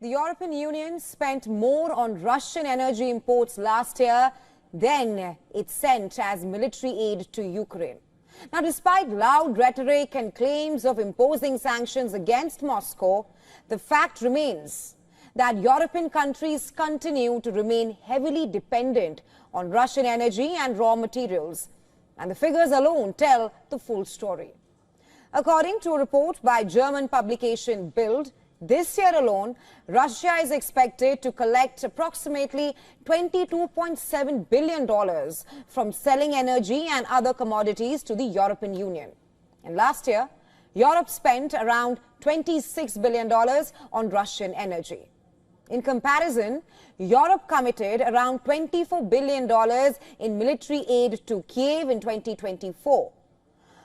The European Union spent more on Russian energy imports last year than it sent as military aid to Ukraine. Now, despite loud rhetoric and claims of imposing sanctions against Moscow, the fact remains that European countries continue to remain heavily dependent on Russian energy and raw materials. And the figures alone tell the full story. According to a report by German publication Bild, this year alone, Russia is expected to collect approximately $22.7 billion from selling energy and other commodities to the European Union. And last year, Europe spent around $26 billion on Russian energy. In comparison, Europe committed around $24 billion in military aid to Kiev in 2024.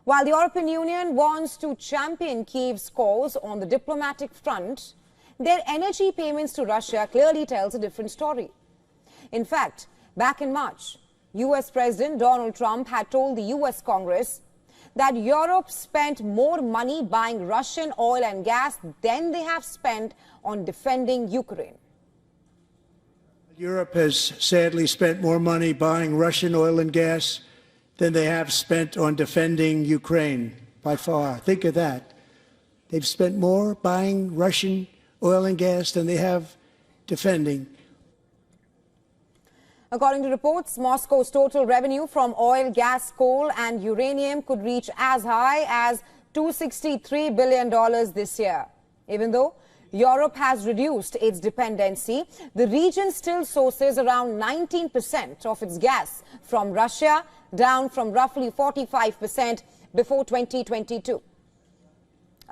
While the European Union wants to champion Kiev's cause on the diplomatic front, their energy payments to Russia clearly tells a different story. In fact, back in March, US President Donald Trump had told the US Congress that Europe spent more money buying Russian oil and gas than they have spent on defending Ukraine. Europe has sadly spent more money buying Russian oil and gas than they have spent on defending Ukraine, by far. Think of that. They've spent more buying Russian oil and gas than they have defending. According to reports, Moscow's total revenue from oil, gas, coal and uranium could reach as high as $263 billion this year. Even though Europe has reduced its dependency, the region still sources around 19% of its gas from Russia, down from roughly 45% before 2022.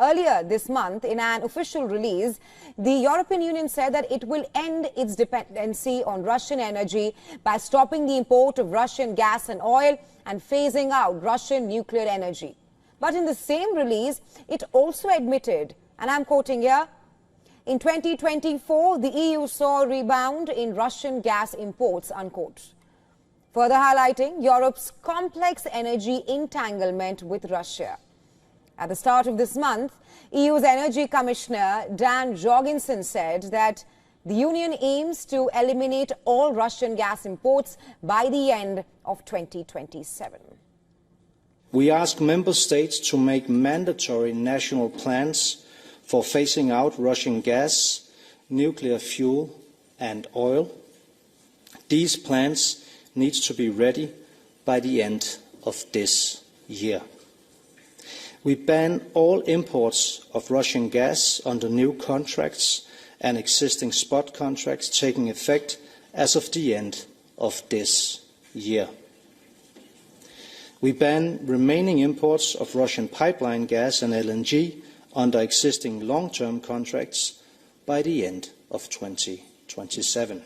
Earlier this month, in an official release, the European Union said that it will end its dependency on Russian energy by stopping the import of Russian gas and oil and phasing out Russian nuclear energy. But in the same release, it also admitted, and I'm quoting here, in 2024, the EU saw a rebound in Russian gas imports, unquote. Further highlighting Europe's complex energy entanglement with Russia. At the start of this month, EU's Energy Commissioner Dan Jorgensen said that the Union aims to eliminate all Russian gas imports by the end of 2027. We ask member states to make mandatory national plans for phasing out Russian gas, nuclear fuel and oil. These plans need to be ready by the end of this year. We ban all imports of Russian gas under new contracts and existing spot contracts taking effect as of the end of this year. We ban remaining imports of Russian pipeline gas and LNG under existing long-term contracts by the end of 2027.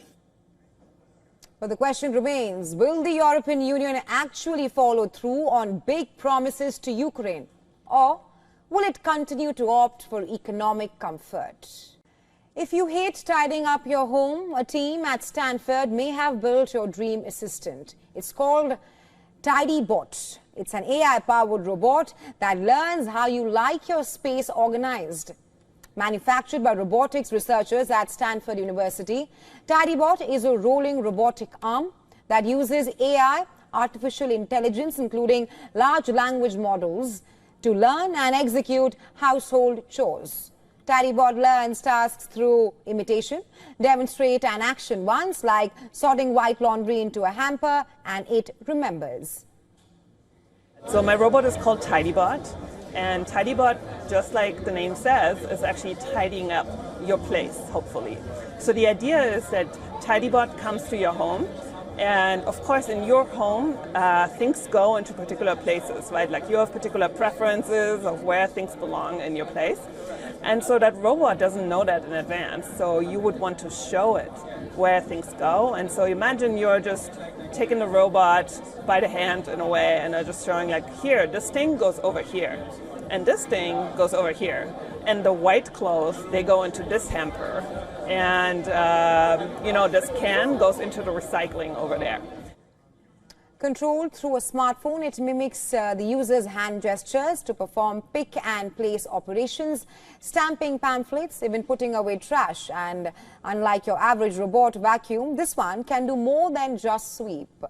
But the question remains, will the European Union actually follow through on big promises to Ukraine? Or will it continue to opt for economic comfort? If you hate tidying up your home, a team at Stanford may have built your dream assistant. It's called Tidybot. It's an AI-powered robot that learns how you like your space organized. Manufactured by robotics researchers at Stanford University, Tidybot is a rolling robotic arm that uses AI, artificial intelligence, including large language models, to learn and execute household chores. Tidybot learns tasks through imitation, demonstrate an action once, like sorting white laundry into a hamper, and it remembers. So my robot is called Tidybot, and Tidybot, just like the name says, is actually tidying up your place, hopefully. So the idea is that Tidybot comes to your home, and of course in your home, things go into particular places, right? Like you have particular preferences of where things belong in your place. And so that robot doesn't know that in advance, so you would want to show it where things go. And so imagine you're just taking the robot by the hand in a way and are just showing, like, here, this thing goes over here, and this thing goes over here. And the white clothes, they go into this hamper. And, this can goes into the recycling over there. Controlled through a smartphone, it mimics the user's hand gestures to perform pick and place operations, stamping pamphlets, even putting away trash. And unlike your average robot vacuum, this one can do more than just sweep.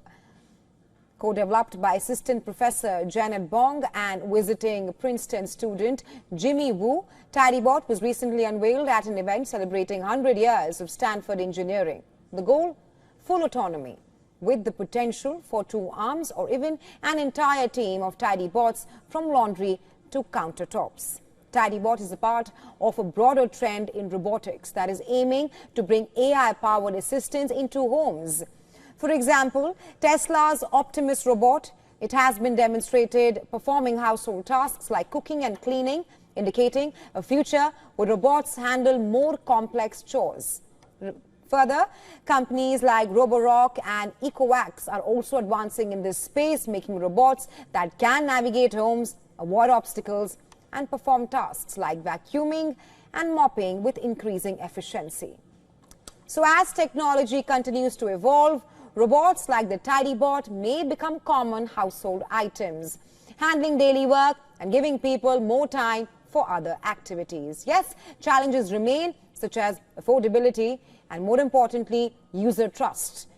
Co-developed by assistant professor Janet Bong and visiting Princeton student Jimmy Wu, Tidybot was recently unveiled at an event celebrating 100 years of Stanford engineering. The goal? Full autonomy, with the potential for 2 arms or even an entire team of Tidybots from laundry to countertops. Tidybot is a part of a broader trend in robotics that is aiming to bring AI-powered assistants into homes. For example, Tesla's Optimus robot, it has been demonstrated performing household tasks like cooking and cleaning, indicating a future where robots handle more complex chores. Further, companies like Roborock and EcoWax are also advancing in this space, making robots that can navigate homes, avoid obstacles, and perform tasks like vacuuming and mopping with increasing efficiency. So as technology continues to evolve, robots like the Tidybot may become common household items, handling daily work and giving people more time for other activities. Yes, challenges remain, such as affordability and, more importantly, user trust.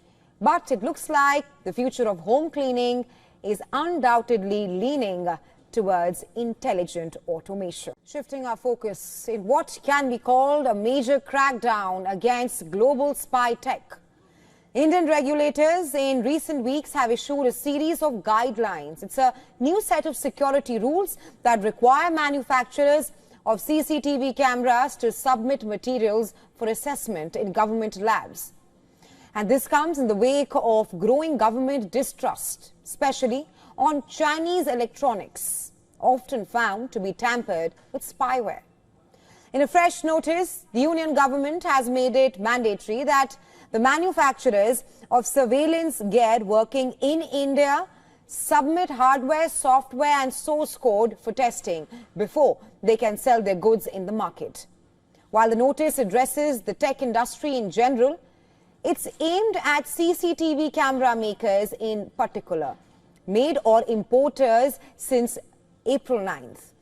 But it looks like the future of home cleaning is undoubtedly leaning towards intelligent automation. Shifting our focus in what can be called a major crackdown against global spy tech. Indian regulators in recent weeks have issued a series of guidelines. It's a new set of security rules that require manufacturers of CCTV cameras to submit materials for assessment in government labs. And this comes in the wake of growing government distrust, especially on Chinese electronics, often found to be tampered with spyware. In a fresh notice, the Union government has made it mandatory that the manufacturers of surveillance gear working in India submit hardware, software and source code for testing before they can sell their goods in the market. While the notice addresses the tech industry in general, it's aimed at CCTV camera makers in particular, made or importers since April 9th.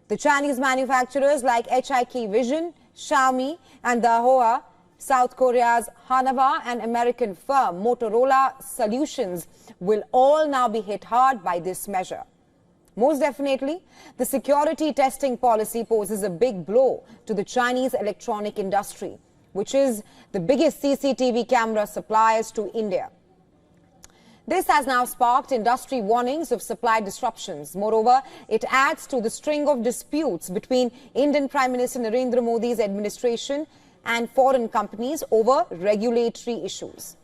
The Chinese manufacturers like HIK Vision, Xiaomi and Dahua, South Korea's Hanwha and American firm Motorola Solutions will all now be hit hard by this measure. Most definitely, the security testing policy poses a big blow to the Chinese electronic industry, which is the biggest CCTV camera suppliers to India. This has now sparked industry warnings of supply disruptions. Moreover, it adds to the string of disputes between Indian Prime Minister Narendra Modi's administration and foreign companies over regulatory issues.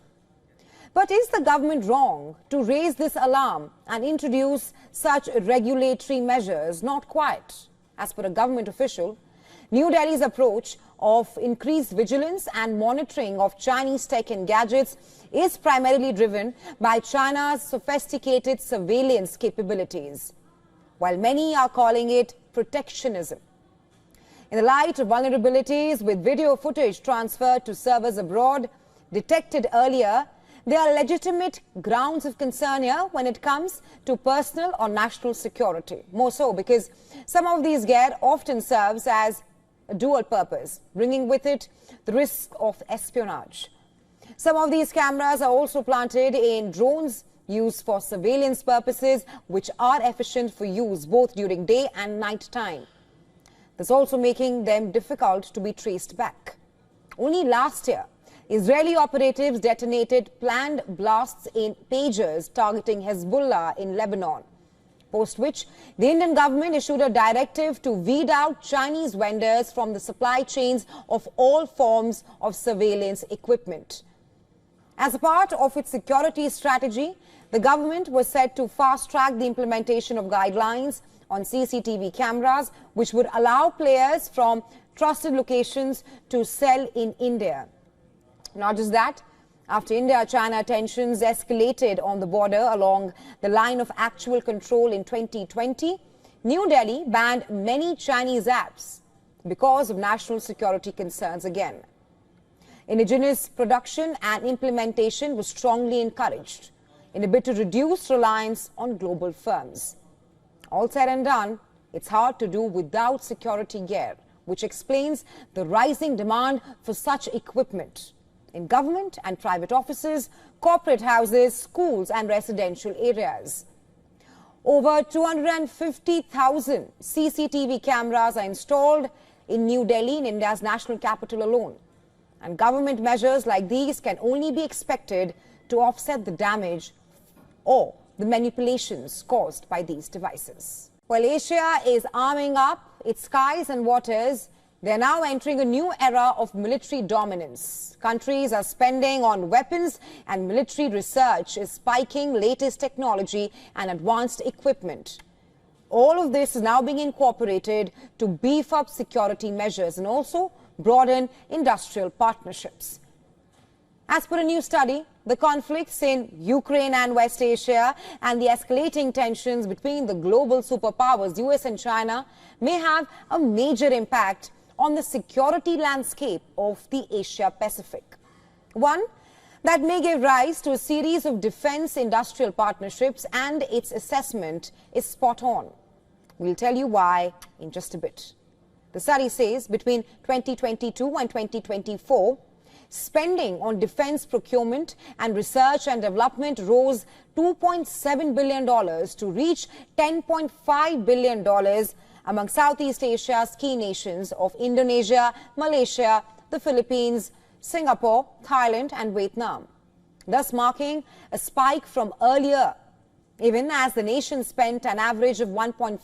But is the government wrong to raise this alarm and introduce such regulatory measures? Not quite. As per a government official, New Delhi's approach of increased vigilance and monitoring of Chinese tech and gadgets is primarily driven by China's sophisticated surveillance capabilities, while many are calling it protectionism. In the light of vulnerabilities with video footage transferred to servers abroad detected earlier, there are legitimate grounds of concern here when it comes to personal or national security. More so because some of these gear often serves as a dual purpose, bringing with it the risk of espionage. Some of these cameras are also planted in drones used for surveillance purposes, which are efficient for use both during day and night time. This also making them difficult to be traced back. Only last year, Israeli operatives detonated planned blasts in pagers targeting Hezbollah in Lebanon, post which the Indian government issued a directive to weed out Chinese vendors from the supply chains of all forms of surveillance equipment. As a part of its security strategy, the government was set to fast-track the implementation of guidelines on CCTV cameras, which would allow players from trusted locations to sell in India. Not just that, after India-China tensions escalated on the border along the line of actual control in 2020, New Delhi banned many Chinese apps because of national security concerns again. Indigenous production and implementation was strongly encouraged. in a bid to reduce reliance on global firms. All said and done, it's hard to do without security gear, which explains the rising demand for such equipment in government and private offices, corporate houses, schools and residential areas. Over 250,000 CCTV cameras are installed in New Delhi, in India's national capital alone. And government measures like these can only be expected to offset the damage or the manipulations caused by these devices. While Asia is arming up its skies and waters, they are now entering a new era of military dominance. Countries are spending on weapons and military research is spiking latest technology and advanced equipment. All of this is now being incorporated to beef up security measures and also broaden industrial partnerships. As per a new study, the conflicts in Ukraine and West Asia and the escalating tensions between the global superpowers, US and China, may have a major impact on the security landscape of the Asia-Pacific. One that may give rise to a series of defense industrial partnerships, and its assessment is spot on. We'll tell you why in just a bit. The study says between 2022 and 2024, spending on defense procurement and research and development rose $2.7 billion to reach $10.5 billion among Southeast Asia's key nations of Indonesia, Malaysia, the Philippines, Singapore, Thailand and Vietnam, thus marking a spike from earlier. Even as the nation spent an average of 1.5%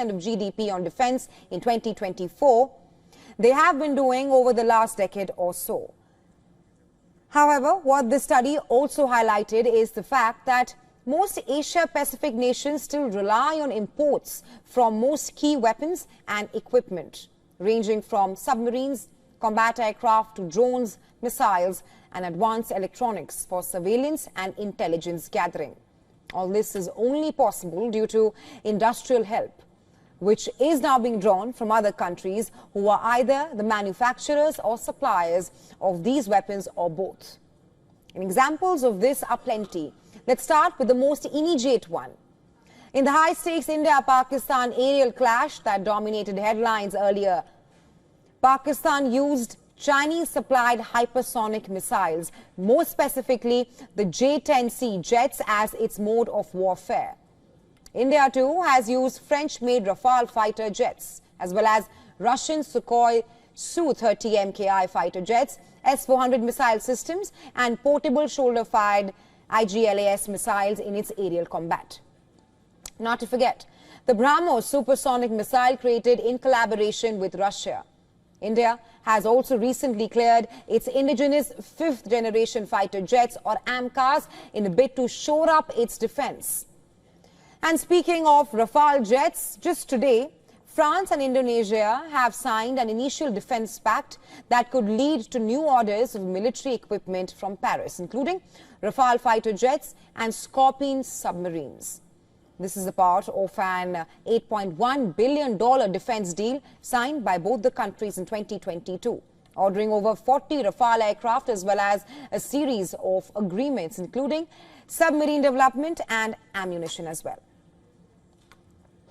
of GDP on defense in 2024, they have been doing over the last decade or so. However, what this study also highlighted is the fact that most Asia-Pacific nations still rely on imports from most key weapons and equipment, ranging from submarines, combat aircraft to drones, missiles and advanced electronics for surveillance and intelligence gathering. All this is only possible due to industrial help, which is now being drawn from other countries who are either the manufacturers or suppliers of these weapons or both. And examples of this are plenty. Let's start with the most immediate one. In the high-stakes India-Pakistan aerial clash that dominated headlines earlier, Pakistan used Chinese-supplied hypersonic missiles, more specifically the J-10C jets, as its mode of warfare. India too has used French-made Rafale fighter jets, as well as Russian Sukhoi Su-30 MKI fighter jets, S-400 missile systems and portable shoulder-fired IGLAS missiles in its aerial combat. Not to forget, the BrahMos supersonic missile created in collaboration with Russia. India has also recently cleared its indigenous fifth-generation fighter jets, or AMCAs, in a bid to shore up its defense. And speaking of Rafale jets, just today, France and Indonesia have signed an initial defense pact that could lead to new orders of military equipment from Paris, including Rafale fighter jets and Scorpion submarines. This is a part of an $8.1 billion defense deal signed by both the countries in 2022, ordering over 40 Rafale aircraft as well as a series of agreements, including submarine development and ammunition as well.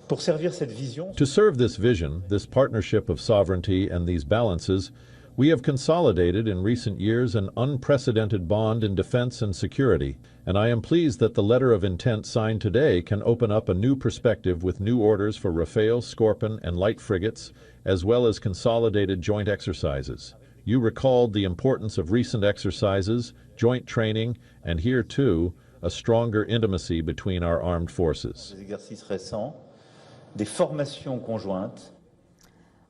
To serve this vision, this partnership of sovereignty and these balances, we have consolidated in recent years an unprecedented bond in defense and security, and I am pleased that the letter of intent signed today can open up a new perspective with new orders for Rafale, Scorpion, and light frigates, as well as consolidated joint exercises. You recalled the importance of recent exercises, joint training, and here too, a stronger intimacy between our armed forces.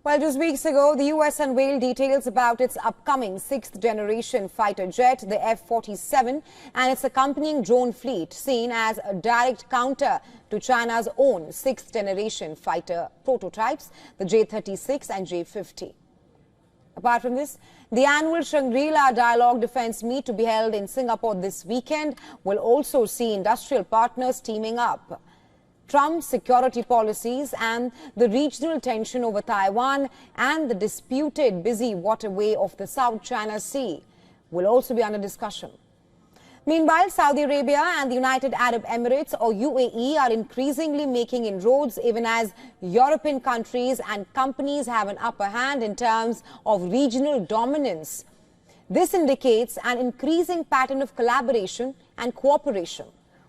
Well, just weeks ago, the US unveiled details about its upcoming sixth-generation fighter jet, the F-47, and its accompanying drone fleet, seen as a direct counter to China's own sixth-generation fighter prototypes, the J-36 and J-50. Apart from this, the annual Shangri-La Dialogue Defense Meet to be held in Singapore this weekend will also see industrial partners teaming up. Trump's security policies and the regional tension over Taiwan and the disputed busy waterway of the South China Sea will also be under discussion. Meanwhile, Saudi Arabia and the United Arab Emirates or UAE are increasingly making inroads even as European countries and companies have an upper hand in terms of regional dominance. This indicates an increasing pattern of collaboration and cooperation,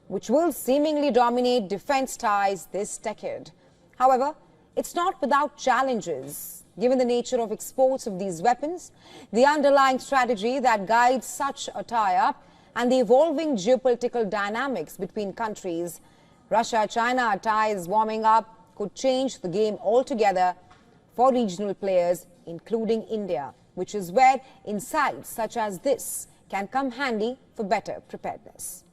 which will seemingly dominate defense ties this decade. However, it's not without challenges. Given the nature of exports of these weapons, the underlying strategy that guides such a tie-up, and the evolving geopolitical dynamics between countries, Russia-China ties warming up could change the game altogether for regional players, including India, which is where insights such as this can come handy for better preparedness.